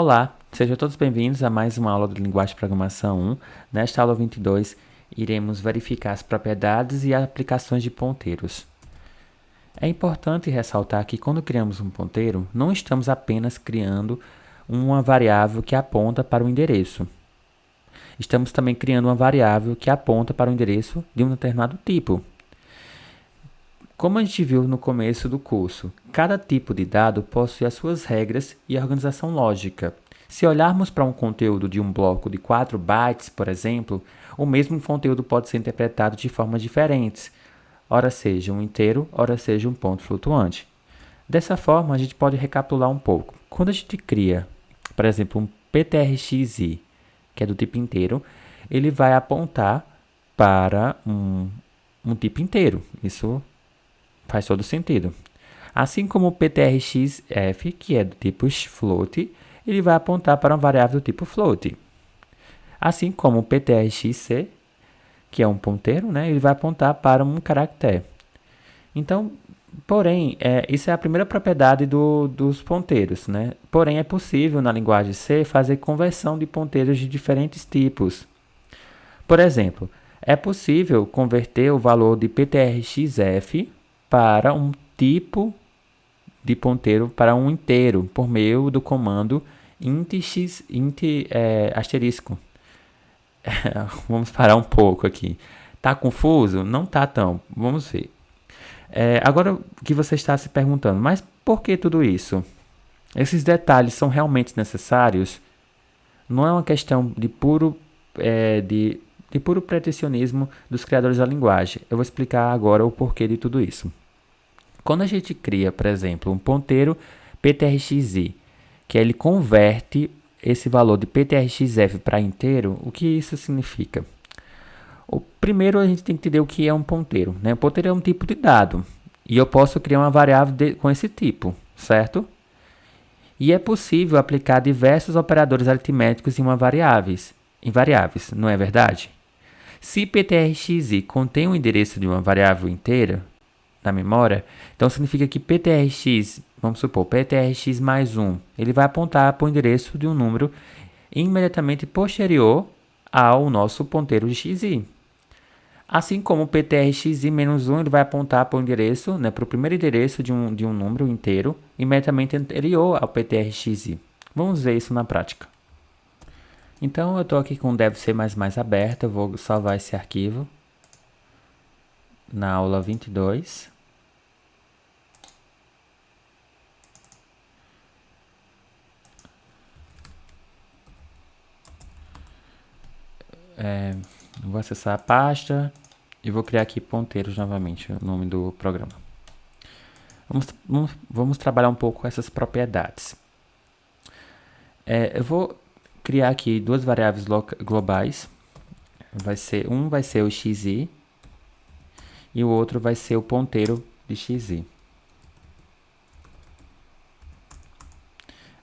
Olá, sejam todos bem-vindos a mais uma aula de Linguagem de Programação 1. Nesta aula 22, iremos verificar as propriedades e aplicações de ponteiros. É importante ressaltar que quando criamos um ponteiro, não estamos apenas criando uma variável que aponta para o endereço. Estamos também criando uma variável que aponta para o endereço de um determinado tipo. Como a gente viu no começo do curso, cada tipo de dado possui as suas regras e organização lógica. Se olharmos para um conteúdo de um bloco de 4 bytes, por exemplo, o mesmo conteúdo pode ser interpretado de formas diferentes, ora seja um inteiro, ora seja um ponto flutuante. Dessa forma, a gente pode recapitular um pouco. Quando a gente cria, por exemplo, um ptrxi, que é do tipo inteiro, ele vai apontar para um tipo inteiro. Isso faz todo sentido. Assim como o ptrxf, que é do tipo float, ele vai apontar para uma variável do tipo float. Assim como o ptrxc, que é um ponteiro, né, ele vai apontar para um caractere. Então, porém, isso é a primeira propriedade dos ponteiros, né? Porém, é possível na linguagem C fazer conversão de ponteiros de diferentes tipos. Por exemplo, é possível converter o valor de ptrxf para um tipo de ponteiro para um inteiro por meio do comando int asterisco. Vamos parar um pouco aqui. Tá confuso? Não tá tão. Vamos ver. Agora que você está se perguntando, mas por que tudo isso? Esses detalhes são realmente necessários? Não é uma questão de puro pretensionismo dos criadores da linguagem. Eu vou explicar agora o porquê de tudo isso. Quando a gente cria, por exemplo, um ponteiro ptrxi, que ele converte esse valor de ptrxf para inteiro, o que isso significa? Primeiro a gente tem que entender o que é um ponteiro, né? Um ponteiro é um tipo de dado e eu posso criar uma variável com esse tipo, certo? E é possível aplicar diversos operadores aritméticos em variáveis, não é verdade? Se ptrxi contém o endereço de uma variável inteira na memória, então significa que ptrx, vamos supor, ptrx mais 1, ele vai apontar para o endereço de um número imediatamente posterior ao nosso ponteiro de xi. Assim como o ptrxi-1 ele vai apontar para o endereço, né, para o primeiro endereço de um número inteiro, imediatamente anterior ao ptrxi. Vamos ver isso na prática. Então eu estou aqui com o dev-c++ aberto, eu vou salvar esse arquivo na aula 22. Vou acessar a pasta e vou criar aqui ponteiros novamente, o nome do programa. Vamos trabalhar um pouco com essas propriedades. Eu vou criar aqui duas variáveis globais. Um vai ser o xi e o outro vai ser o ponteiro de xi.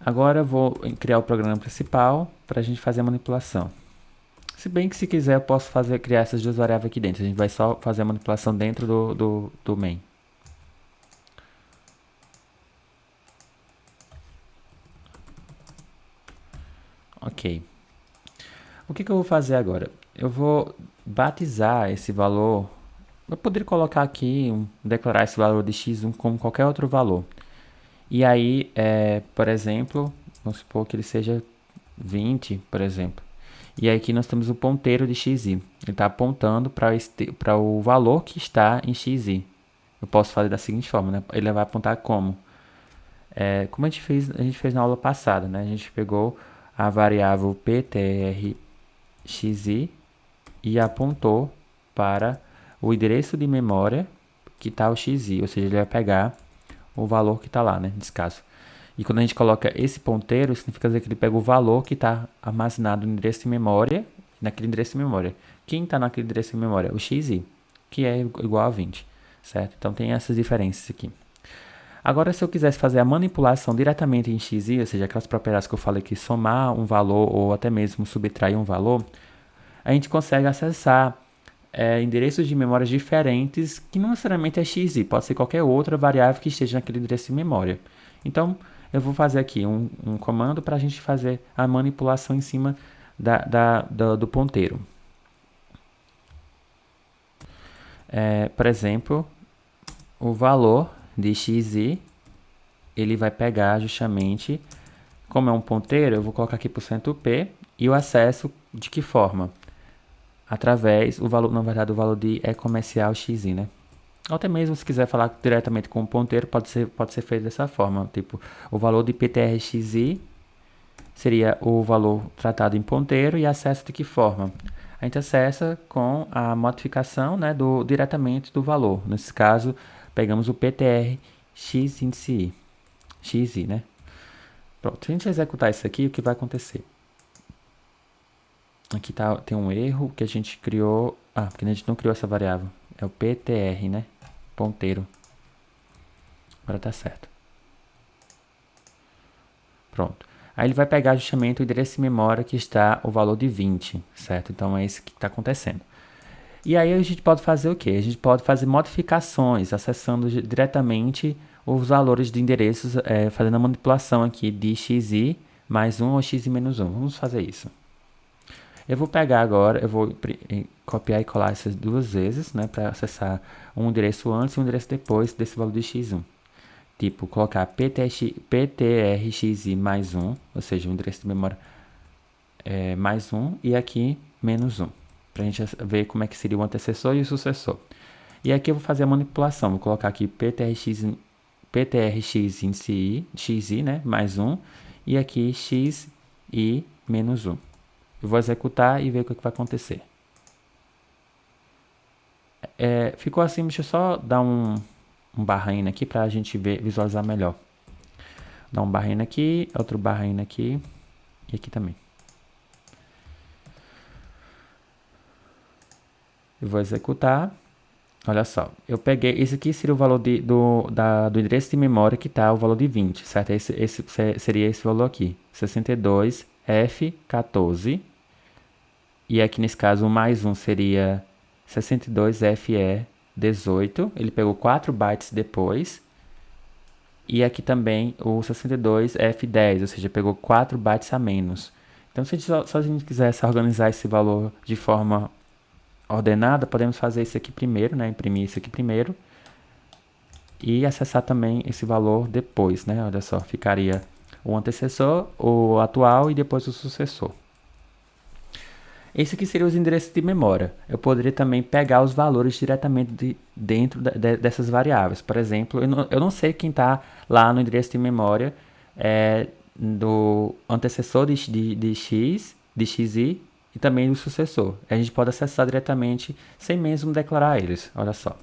Agora eu vou criar o programa principal para a gente fazer a manipulação. Se bem que se quiser eu posso criar essas duas variáveis aqui dentro. A gente vai só fazer a manipulação dentro do main. Ok. O que eu vou fazer agora? Eu vou batizar esse valor. Eu poderia colocar aqui, declarar esse valor de x1 como qualquer outro valor. E aí, por exemplo, vamos supor que ele seja 20, por exemplo. E aí aqui nós temos o ponteiro de xi. Ele está apontando para o valor que está em xi. Eu posso fazer da seguinte forma, né? Ele vai apontar como? Como a gente fez na aula passada, né? A gente pegou a variável ptrxi e apontou para o endereço de memória que está o xi, ou seja, ele vai pegar o valor que está lá, né, nesse caso. E quando a gente coloca esse ponteiro, significa dizer que ele pega o valor que está armazenado no endereço de memória, naquele endereço de memória. Quem está naquele endereço de memória? O xi, que é igual a 20, certo? Então tem essas diferenças aqui. Agora, se eu quisesse fazer a manipulação diretamente em xi, ou seja, aquelas propriedades que eu falei que somar um valor ou até mesmo subtrair um valor, a gente consegue acessar endereços de memórias diferentes, que não necessariamente é xi, pode ser qualquer outra variável que esteja naquele endereço de memória. Então, eu vou fazer aqui um comando para a gente fazer a manipulação em cima do ponteiro. Por exemplo, o valor de xi, ele vai pegar justamente, como é um ponteiro, eu vou colocar aqui %p, e o acesso de que forma? Através, o valor, na verdade, o valor de comercial xi, né? Ou até mesmo se quiser falar diretamente com o ponteiro, pode ser feito dessa forma. Tipo, o valor de PTRXI seria o valor tratado em ponteiro e acesso de que forma? A gente acessa com a modificação, né, diretamente do valor. Nesse caso, pegamos o PTRXI, XI, né? Pronto, se a gente executar isso aqui, o que vai acontecer? Aqui tem um erro que a gente criou. Porque a gente não criou essa variável. É o PTR, né? Ponteiro. Agora tá certo. Pronto. Aí ele vai pegar justamente o endereço de memória que está o valor de 20, certo? Então é isso que está acontecendo. E aí a gente pode fazer o quê? A gente pode fazer modificações, acessando diretamente os valores de endereços, fazendo a manipulação aqui de xi mais 1 ou xi menos 1. Vamos fazer isso. Eu vou pegar agora, eu vou copiar e colar essas duas vezes, né, para acessar um endereço antes e um endereço depois desse valor de x1. Tipo, colocar PTRXI mais 1, ou seja, o endereço de memória mais 1, e aqui menos 1, para a gente ver como é que seria o antecessor e o sucessor. E aqui eu vou fazer a manipulação, vou colocar aqui PTRXI, né, mais 1, e aqui XI menos 1. Eu vou executar e ver o que vai acontecer. Ficou assim, deixa eu só dar um barra-ina aqui para a gente visualizar melhor. Dá um barra-ina aqui, outro barra-ina aqui e aqui também. Eu vou executar. Olha só, eu peguei, esse aqui seria o valor do endereço de memória que está o valor de 20, certo? Esse seria esse valor aqui, 62F14. E aqui nesse caso o mais 1 seria 62FE18. Ele pegou 4 bytes depois. E aqui também o 62F10, ou seja, pegou 4 bytes a menos. Então, se a gente quisesse organizar esse valor de forma ordenada, podemos fazer isso aqui primeiro, né? Imprimir isso aqui primeiro. E acessar também esse valor depois, né? Olha só, ficaria o antecessor, o atual e depois o sucessor. Esse aqui seria os endereços de memória. Eu poderia também pegar os valores diretamente dentro dessas variáveis. Por exemplo, eu não sei quem está lá no endereço de memória do antecessor de x, de xi, e também do sucessor. A gente pode acessar diretamente sem mesmo declarar eles. Olha só.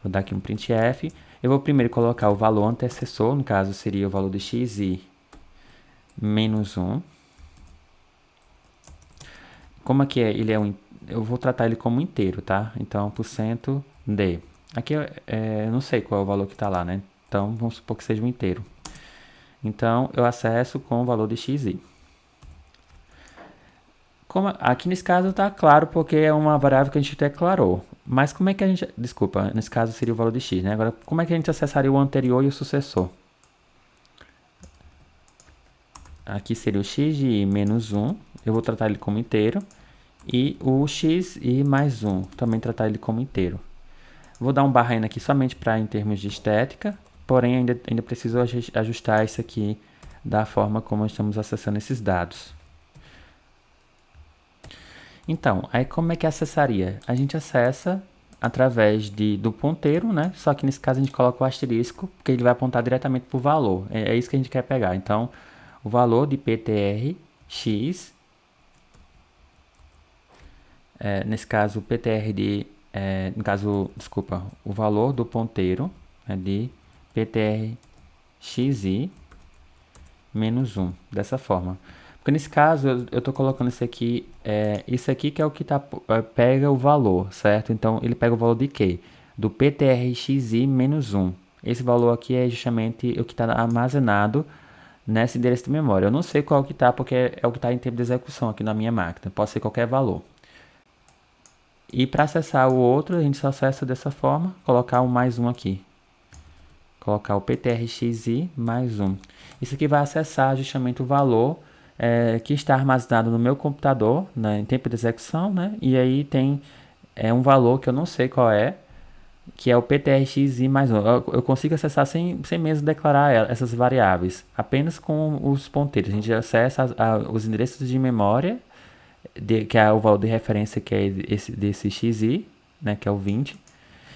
Vou dar aqui um printf. Eu vou primeiro colocar o valor antecessor, no caso seria o valor de xi menos 1. Como aqui ele é eu vou tratar ele como inteiro, tá? Então, %d. Aqui eu não sei qual é o valor que está lá, né? Então, vamos supor que seja um inteiro. Então, eu acesso com o valor de xi. Aqui nesse caso está claro porque é uma variável que a gente declarou. Mas como é que a gente... Desculpa, nesse caso seria o valor de x, né? Agora, como é que a gente acessaria o anterior e o sucessor? Aqui seria o xi menos 1. Eu vou tratar ele como inteiro. E o xi mais 1, também tratar ele como inteiro. Vou dar um barra aqui somente para em termos de estética, porém ainda preciso ajustar isso aqui da forma como estamos acessando esses dados. Então, aí como é que acessaria? A gente acessa através do ponteiro, né? Só que nesse caso a gente coloca o asterisco, porque ele vai apontar diretamente para o valor. É isso que a gente quer pegar. Então, o valor de PTR-X, nesse caso o PTR desculpa, o valor do ponteiro de PTR-XI menos 1, dessa forma. Porque nesse caso eu estou colocando isso aqui que é o que pega o valor, certo? Então ele pega o valor de quê? Do PTR-XI menos 1. Esse valor aqui é justamente o que está armazenado nesse endereço de memória. Eu não sei qual que está, porque é o que está em tempo de execução aqui na minha máquina. Pode ser qualquer valor. E para acessar o outro, a gente só acessa dessa forma, colocar um mais 1 aqui. colocar o ptrxi mais 1. Isso aqui vai acessar justamente o valor que está armazenado no meu computador, né, em tempo de execução, né? E aí tem um valor que eu não sei qual é, que é o ptrxi mais 1. Eu consigo acessar sem mesmo declarar essas variáveis, apenas com os ponteiros. A gente acessa os endereços de memória, que é o valor de referência, que é desse xi, né, que é o 20,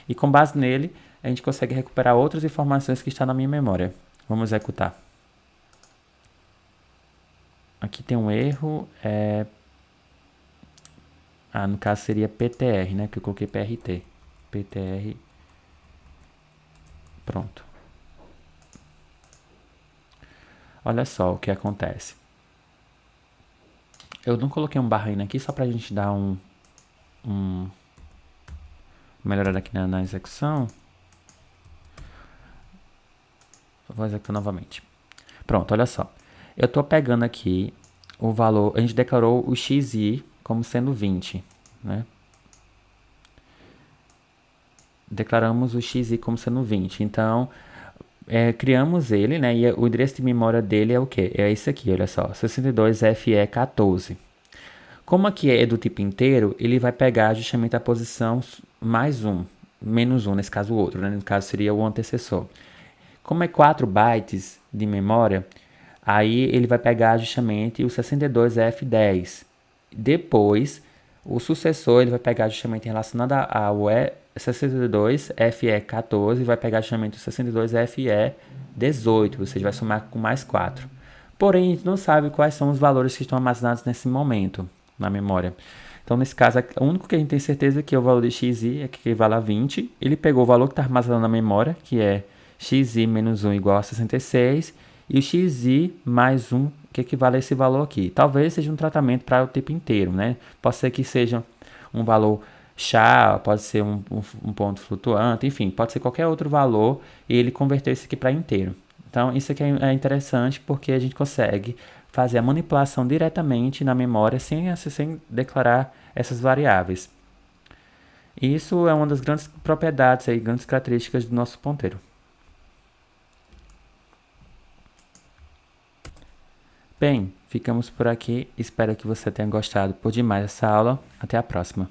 e com base nele a gente consegue recuperar outras informações que estão na minha memória. Vamos executar. Aqui tem um erro, no caso seria PTR, né, que eu coloquei PRT. PTR, pronto. Olha só o que acontece. Eu não coloquei um barrinho aqui só pra gente dar um melhorada aqui na execução. Vou executar novamente. Pronto, olha só. Eu tô pegando aqui o valor, a gente declarou o xi como sendo 20, né? Declaramos o xi como sendo 20. Então, criamos ele, né? E o endereço de memória dele é o quê? É esse aqui, olha só, 62FE14. Como aqui é do tipo inteiro, ele vai pegar justamente a posição mais 1, menos 1, nesse caso o outro, né? No caso seria o antecessor. Como é 4 bytes de memória, aí ele vai pegar justamente o 62F10. Depois, o sucessor ele vai pegar justamente relacionado ao 62FE14 e vai pegar justamente o 62FE18, ou seja, vai somar com mais 4. Porém, a gente não sabe quais são os valores que estão armazenados nesse momento na memória. Então, nesse caso, o único que a gente tem certeza é que o valor de xi é que equivale a 20. Ele pegou o valor que está armazenado na memória, que é xi menos 1 igual a 66, e o xi mais 1, que equivale a esse valor aqui. Talvez seja um tratamento para o tipo inteiro, né? Pode ser que seja um valor chá, pode ser um ponto flutuante, enfim, pode ser qualquer outro valor e ele converteu isso aqui para inteiro. Então, isso aqui é interessante porque a gente consegue fazer a manipulação diretamente na memória sem declarar essas variáveis. Isso é uma das grandes propriedades, grandes características do nosso ponteiro. Bem, ficamos por aqui. Espero que você tenha gostado por demais dessa aula. Até a próxima.